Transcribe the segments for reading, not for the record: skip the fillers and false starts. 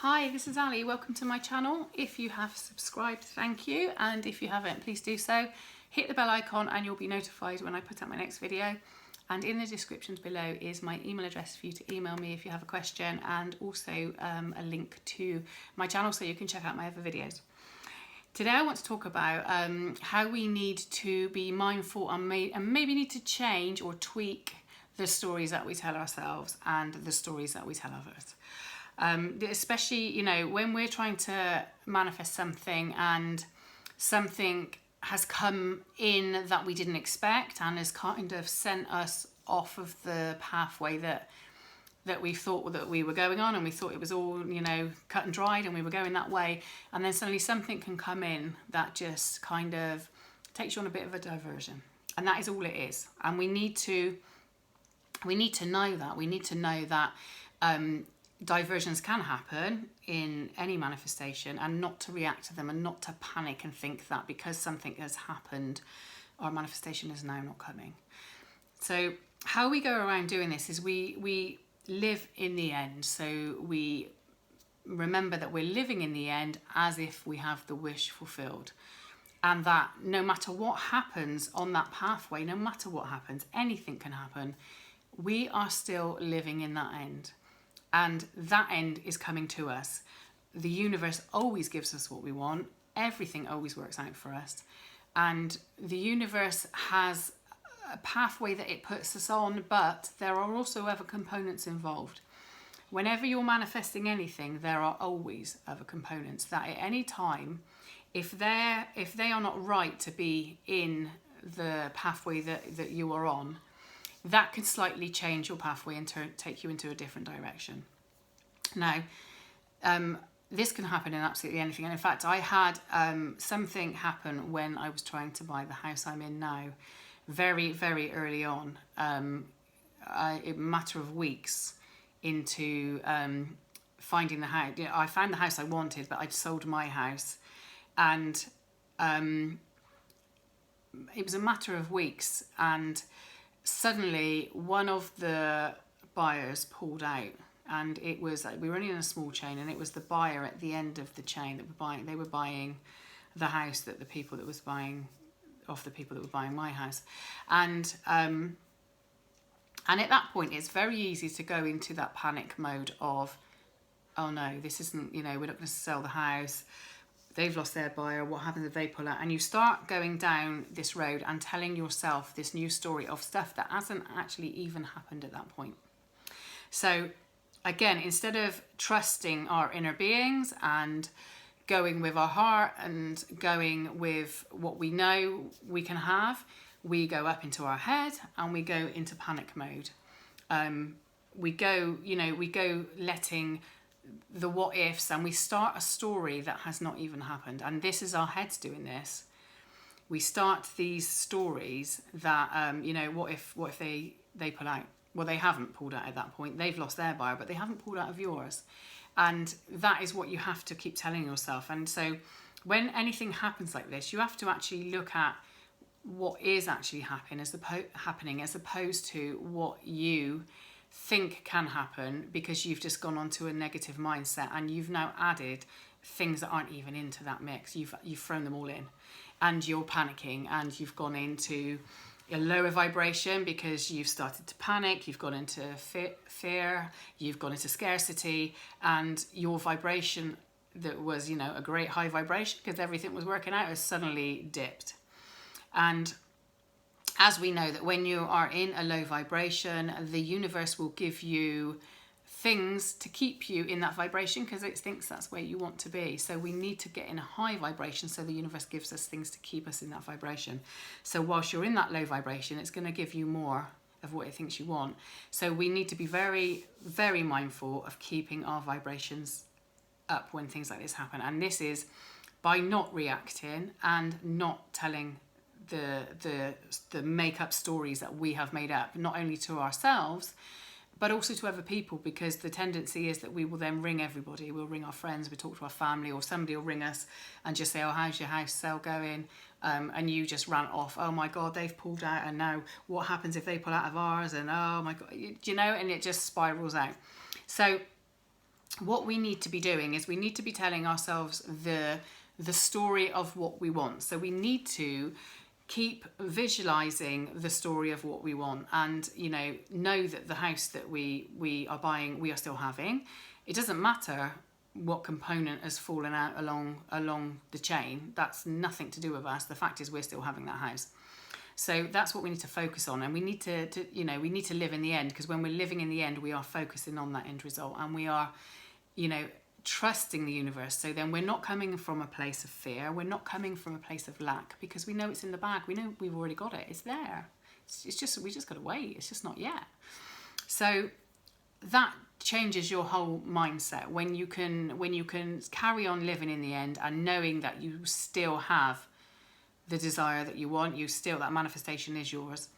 Hi, this is Ali. Welcome to my channel. If you have subscribed, thank you. And if you haven't, please do so. Hit the bell icon and you'll be notified when I put out my next video. And in the descriptions below is my email address for you to email me if you have a question, and also a link to my channel so you can check out my other videos. Today I want to talk about how we need to be mindful and maybe need to change or tweak the stories that we tell ourselves and the stories that we tell others. Especially, you know, when we're trying to manifest something and something has come in that we didn't expect and has kind of sent us off of the pathway that we thought that we were going on, and we thought it was all, you know, cut and dried and we were going that way, and then suddenly something can come in that just kind of takes you on a bit of a diversion, and that is all it is. And we need to know that diversions can happen in any manifestation, and not to react to them and not to panic and think that because something has happened our manifestation is now not coming. So how we go around doing this is we live in the end. So we remember that we're living in the end as if we have the wish fulfilled, and that no matter what happens on that pathway, no matter what happens, anything can happen, we are still living in that end. And that end is coming to us. The universe always gives us what we want. Everything always works out for us. And the universe has a pathway that it puts us on, but there are also other components involved. Whenever you're manifesting anything, there are always other components that at any time, if they are not right to be in the pathway that you are on, that can slightly change your pathway and take you into a different direction. Now, this can happen in absolutely anything. And in fact, I had something happen when I was trying to buy the house I'm in now, very, very early on, a matter of weeks into finding the house. You know, I found the house I wanted, but I'd sold my house. And it was a matter of weeks, and suddenly one of the buyers pulled out, and it was, we were only in a small chain, and it was the buyer at the end of the chain that they were buying the house that the people that was buying off the people that were buying my house. And at that point it's very easy to go into that panic mode of, oh no, this isn't, you know, we're not going to sell the house, they've lost their buyer, what happens if they pull out? And you start going down this road and telling yourself this new story of stuff that hasn't actually even happened at that point. So again, instead of trusting our inner beings and going with our heart and going with what we know we can have, we go up into our head and we go into panic mode. We go letting the what ifs, and we start a story that has not even happened. And this is our heads doing this. We start these stories that what if they pull out? Well, they haven't pulled out at that point. They've lost their buyer, but they haven't pulled out of yours. And that is what you have to keep telling yourself. And so when anything happens like this, you have to actually look at what is actually happening as opposed to what you think can happen, because you've just gone onto a negative mindset and you've now added things that aren't even into that mix. You've thrown them all in, and you're panicking, and you've gone into a lower vibration because you've started to panic, you've gone into fear, you've gone into scarcity, and your vibration that was, you know, a great high vibration because everything was working out, has suddenly dipped. And as we know that when you are in a low vibration, the universe will give you things to keep you in that vibration because it thinks that's where you want to be. So we need to get in a high vibration, so the universe gives us things to keep us in that vibration. So whilst you're in that low vibration, it's going to give you more of what it thinks you want. So we need to be very, very mindful of keeping our vibrations up when things like this happen. And this is by not reacting and not telling the make-up stories that we have made up, not only to ourselves but also to other people, because the tendency is that we will then ring everybody. We'll ring our friends, we talk to our family, or somebody will ring us and just say, oh, how's your house sale going? And you just rant off, oh my God, they've pulled out, and now what happens if they pull out of ours? And oh my God, you know, and it just spirals out. So what we need to be doing is we need to be telling ourselves the story of what we want. So we need to keep visualizing the story of what we want, and know that the house that we are buying, we are still having. It doesn't matter what component has fallen out along the chain. That's nothing to do with us. The fact is we're still having that house. So that's what we need to focus on, and we need to we need to live in the end, because when we're living in the end, we are focusing on that end result, and we are trusting the universe. So then we're not coming from a place of fear, we're not coming from a place of lack, because we know it's in the bag, we know we've already got it, it's there. It's just, we just got to wait, it's just not yet. So that changes your whole mindset when you can carry on living in the end and knowing that you still have the desire that you want, that manifestation is yours.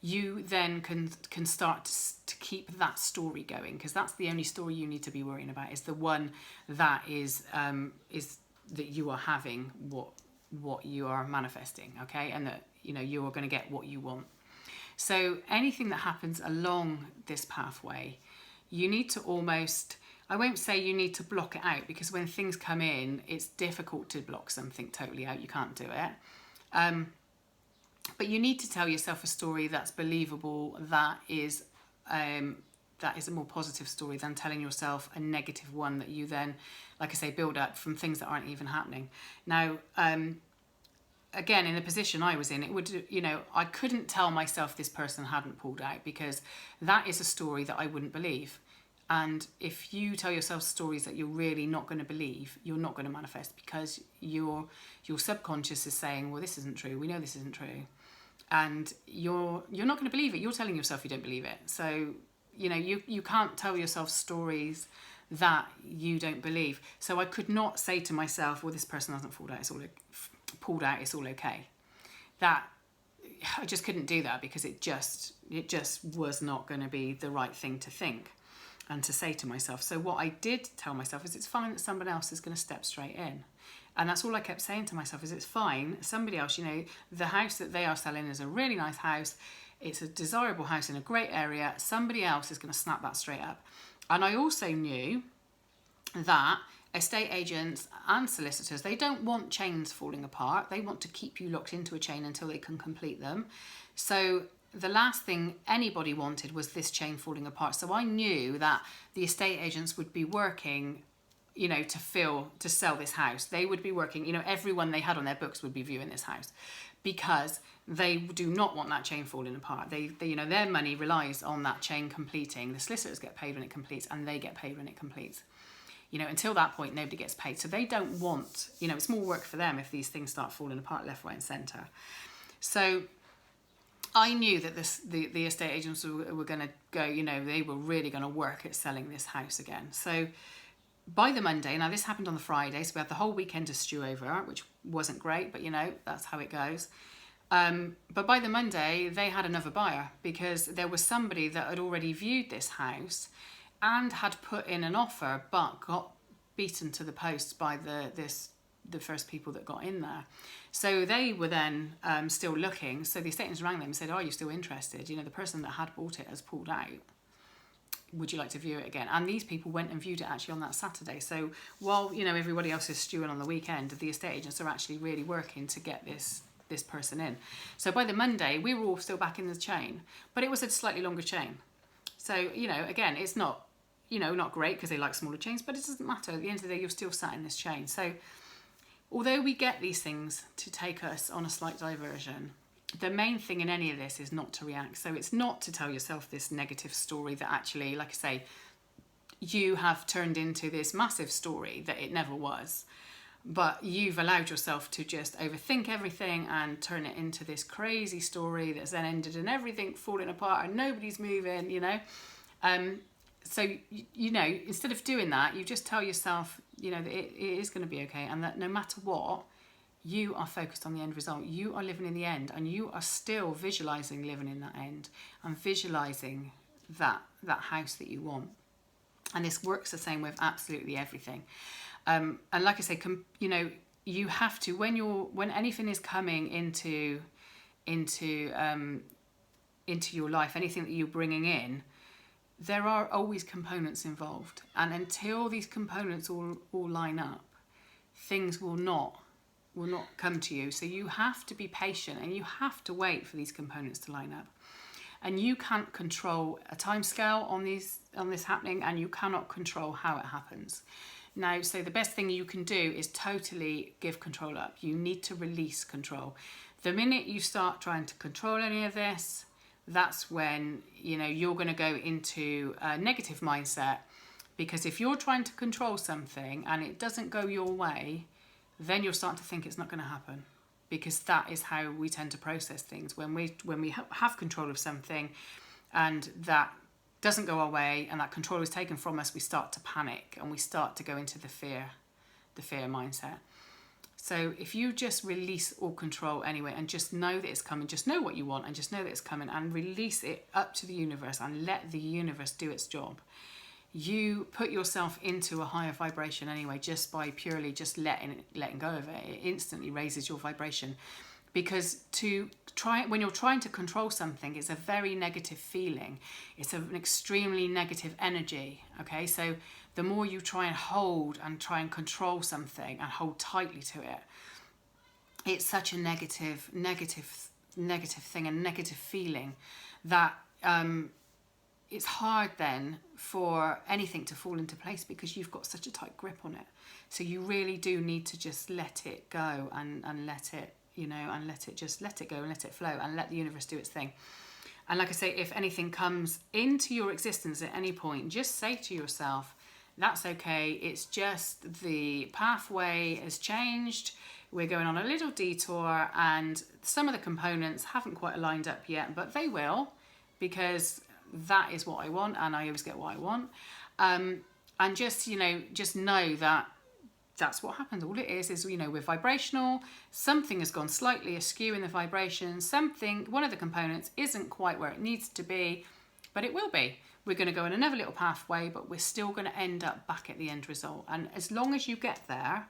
You then can start to keep that story going, because that's the only story you need to be worrying about, is the one that is that you are having what you are manifesting, okay, and that you are going to get what you want. So anything that happens along this pathway, you need to almost, I won't say you need to block it out, because when things come in, it's difficult to block something totally out. You can't do it. But you need to tell yourself a story that's believable, that is a more positive story than telling yourself a negative one that you then, like I say, build up from things that aren't even happening. Now, again, in the position I was in, it would, I couldn't tell myself this person hadn't pulled out, because that is a story that I wouldn't believe. And if you tell yourself stories that you're really not going to believe, you're not going to manifest, because your subconscious is saying, well, this isn't true. We know this isn't true. And you're not going to believe it. You're telling yourself you don't believe it. So, you can't tell yourself stories that you don't believe. So I could not say to myself, well, this person hasn't pulled out, it's all okay. That, I just couldn't do that, because it just was not going to be the right thing to think and to say to myself. So what I did tell myself is, it's fine that someone else is going to step straight in. And that's all I kept saying to myself, is it's fine. Somebody else, the house that they are selling is a really nice house. It's a desirable house in a great area. Somebody else is going to snap that straight up. And I also knew that estate agents and solicitors, they don't want chains falling apart. They want to keep you locked into a chain until they can complete them. So the last thing anybody wanted was this chain falling apart. So I knew that the estate agents would be working to sell this house. They would be working, everyone they had on their books would be viewing this house, because they do not want that chain falling apart. They their money relies on that chain completing. The solicitors get paid when it completes, and they get paid when it completes. Until that point, nobody gets paid. So they don't want, it's more work for them if these things start falling apart left, right, and centre. So I knew that the estate agents were going to go, they were really going to work at selling this house again. So by the Monday, now this happened on the Friday, so we had the whole weekend to stew over, which wasn't great, but that's how it goes. But by the Monday, they had another buyer, because there was somebody that had already viewed this house and had put in an offer, but got beaten to the post by the first people that got in there. So they were then still looking. So the estate agents rang them and said, are you still interested? The person that had bought it has pulled out. Would you like to view it again? And these people went and viewed it actually on that Saturday. So while everybody else is stewing on the weekend, the estate agents are actually really working to get this person in. So by the Monday, we were all still back in the chain, but it was a slightly longer chain. So again, it's not not great, because they like smaller chains, but it doesn't matter. At the end of the day, you're still sat in this chain. So although we get these things to take us on a slight diversion, the main thing in any of this is not to react. So it's not to tell yourself this negative story that actually, like I say, you have turned into this massive story that it never was. But you've allowed yourself to just overthink everything and turn it into this crazy story that's then ended in everything falling apart and nobody's moving, So, instead of doing that, you just tell yourself, that it is going to be okay, and that no matter what, you are focused on the end result. You are living in the end, and you are still visualising living in that end and visualising that house that you want. And this works the same with absolutely everything. And like I say, you have to, when anything is coming into your life, anything that you're bringing in, there are always components involved, and until these components all line up, things will not come to you. So you have to be patient, and you have to wait for these components to line up. And you can't control a timescale on this happening, and you cannot control how it happens. Now, so the best thing you can do is totally give control up. You need to release control. The minute you start trying to control any of this, that's when, you know, you're going to go into a negative mindset, because if you're trying to control something and it doesn't go your way, then you'll start to think it's not going to happen, because that is how we tend to process things. When we have control of something and that doesn't go our way and that control is taken from us, we start to panic and we start to go into the fear mindset. So if you just release all control anyway, and just know that it's coming, just know what you want and just know that it's coming, and release it up to the universe and let the universe do its job, you put yourself into a higher vibration anyway, just by purely just letting go of it. It instantly raises your vibration, because when you're trying to control something, it's a very negative feeling. It's an extremely negative energy. Okay, so the more you try and control something and hold tightly to it, it's such a negative thing, a negative feeling, that it's hard then for anything to fall into place, because you've got such a tight grip on it. So you really do need to just let it go and let it, you know, and let it go and let it flow and let the universe do its thing. And like I say, if anything comes into your existence at any point, just say to yourself, that's okay. It's just the pathway has changed. We're going on a little detour, and some of the components haven't quite lined up yet, but they will, because that is what I want, and I always get what I want. And just, you know, just know that that's what happens. All it is, you know, we're vibrational. Something has gone slightly askew in the vibration. One of the components isn't quite where it needs to be, but it will be. We're going to go in another little pathway, but we're still going to end up back at the end result. And as long as you get there,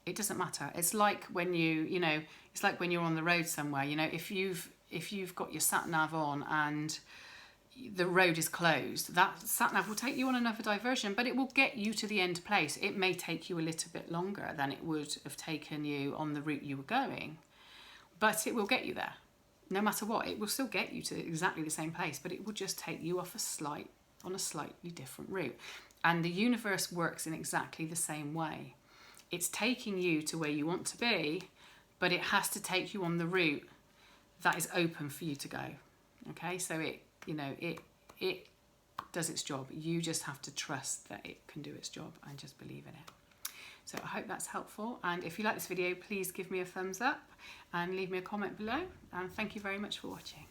it doesn't matter. It's like when it's like when you're on the road somewhere, you know, if you've got your sat nav on and the road is closed, that sat nav will take you on another diversion, but it will get you to the end place. It may take you a little bit longer than it would have taken you on the route you were going, but it will get you there. No matter what, it will still get you to exactly the same place, but it will just take you off on a slightly different route. And the universe works in exactly the same way. It's taking you to where you want to be, but it has to take you on the route that is open for you to go. Okay, so it does its job. You just have to trust that it can do its job and just believe in it. So I hope that's helpful, and if you like this video, please give me a thumbs up and leave me a comment below, and thank you very much for watching.